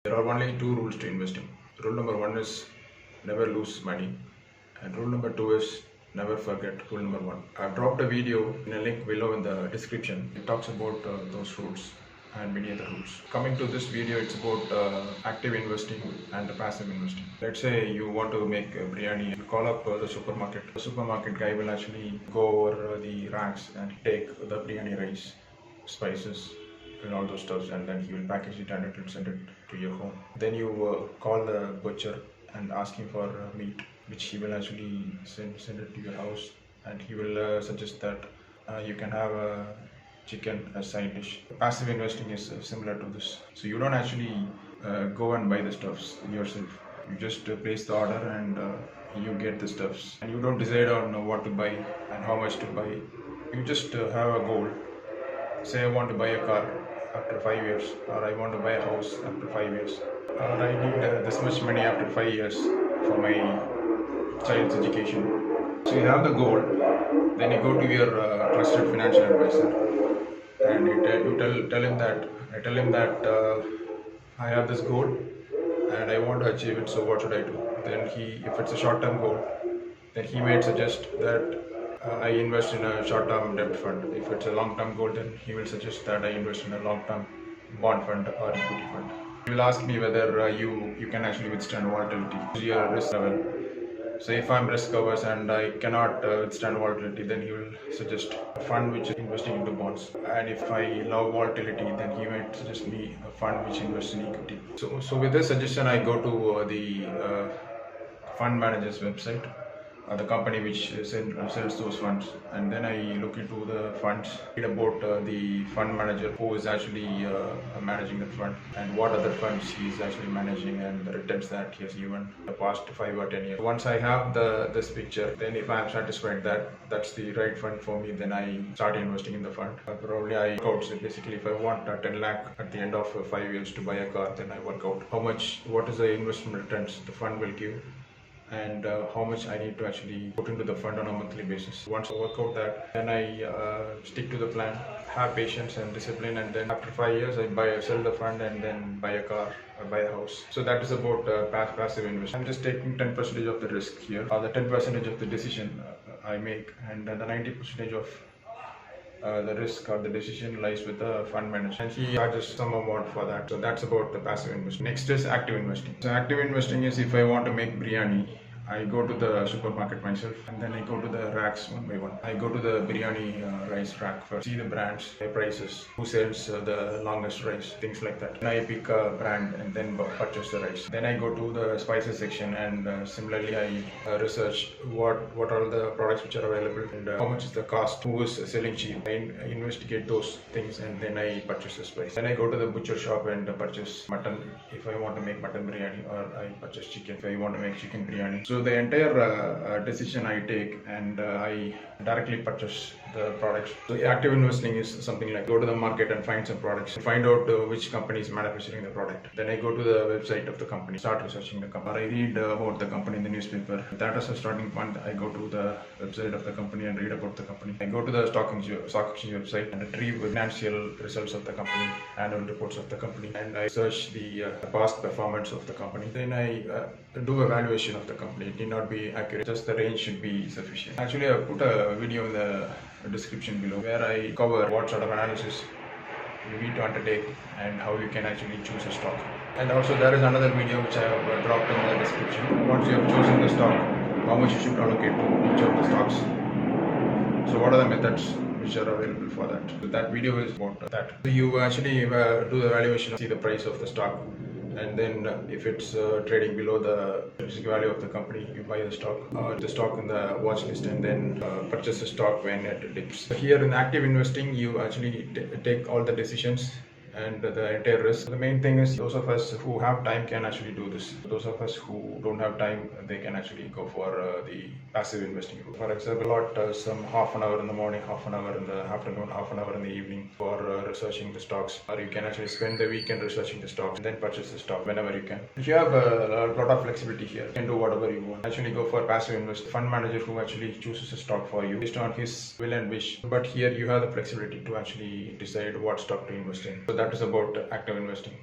There are only two rules to investing. Rule number one is never lose money, and rule number two is never forget rule number one. I've dropped a video in a link below in the description. It talks about those rules and many other rules. Coming to this video, it's about active investing and passive investing. Let's say you want to make biryani, you call up the supermarket. The supermarket guy will actually go over the racks and take the biryani rice, spices, and all those stuffs, and then he will package it and it will send it to your home. Then you call the butcher and ask him for meat, which he will actually send it to your house, and he will suggest that you can have a chicken as side dish. Passive investing is similar to this. So you don't actually go and buy the stuffs yourself. You just place the order and you get the stuffs, and you don't decide on what to buy and how much to buy. You just have a goal. Say I want to buy a car after 5 years, or I want to buy a house after 5 years, or I need this much money after 5 years for my child's education. So you have the goal, then you go to your trusted financial advisor and you tell him that I have this goal and I want to achieve it, so what should I do? Then if it's a short-term goal, then he might suggest that I invest in a short-term debt fund. If it's a long-term goal, then he will suggest that I invest in a long-term bond fund or equity fund. He will ask me whether you can actually withstand volatility, your risk level. So if I'm risk averse and I cannot withstand volatility, then he will suggest a fund which is investing into bonds. And if I love volatility, then he might suggest me a fund which invests in equity. So with this suggestion, I go to the fund manager's website, the company which sells those funds, and then I look into the funds, read about the fund manager who is actually managing the fund and what other funds he is actually managing and the returns that he has given the past 5 or 10 years. Once I have this picture, then if I am satisfied that that's the right fund for me, then I start investing in the fund. Probably I work out. So basically, if I want 10 lakh at the end of 5 years to buy a car, then I work out what is the investment returns the fund will give, and how much I need to actually put into the fund on a monthly basis. Once I work out that, then I stick to the plan, have patience and discipline, and then after 5 years I sell the fund and then buy a car or buy a house. So that is about passive investment. I'm just taking 10% of the risk here, or the 10% of the decision I make, and the 90% of the risk or the decision lies with the fund manager, and he charges some amount for that. So that's about the passive investing. Next is active investing. So active investing is if I want to make biryani, I go to the supermarket myself, and then I go to the racks one by one. I go to the biryani rice rack first, see the brands, their prices, who sells the longest rice, things like that. Then I pick a brand and then purchase the rice. Then I go to the spices section, and similarly I research what are the products which are available and how much is the cost, who is selling cheap. I investigate those things and then I purchase the spice. Then I go to the butcher shop and purchase mutton if I want to make mutton biryani, or I purchase chicken if I want to make chicken biryani. So the entire decision I take, and I directly purchase the products. So active investing is something like go to the market and find some products, find out which company is manufacturing the product. Then I go to the website of the company, start researching the company. Or I read about the company in the newspaper. That is a starting point. I go to the website of the company and read about the company. I go to the stock exchange website and retrieve financial results of the company, annual reports of the company, and I search the past performance of the company. Then I do a valuation of the company. It need not be accurate, just the range should be sufficient. Actually, I put a video in the description below where I cover what sort of analysis you need to undertake and how you can actually choose a stock. And also there is another video which I have dropped in the description. Once you have chosen the stock, how much you should allocate to each of the stocks. So what are the methods which are available for that? So that video is about that. So you actually do the valuation, see the price of the stock, and then if it's trading below the intrinsic value of the company, you buy the stock in the watch list, and then purchase the stock when it dips. So here in active investing, you actually take all the decisions and the entire risk. The main thing is those of us who have time can actually do this. Those of us who don't have time, they can actually go for the passive investing route. For example, some half an hour in the morning, half an hour in the afternoon, half an hour in the evening for researching the stocks, or you can actually spend the weekend researching the stocks and then purchase the stock whenever you can. If you have a lot of flexibility here, you can do whatever you want. Actually go for passive invest, fund manager who actually chooses a stock for you based on his will and wish. But here you have the flexibility to actually decide what stock to invest in. So that is about active investing.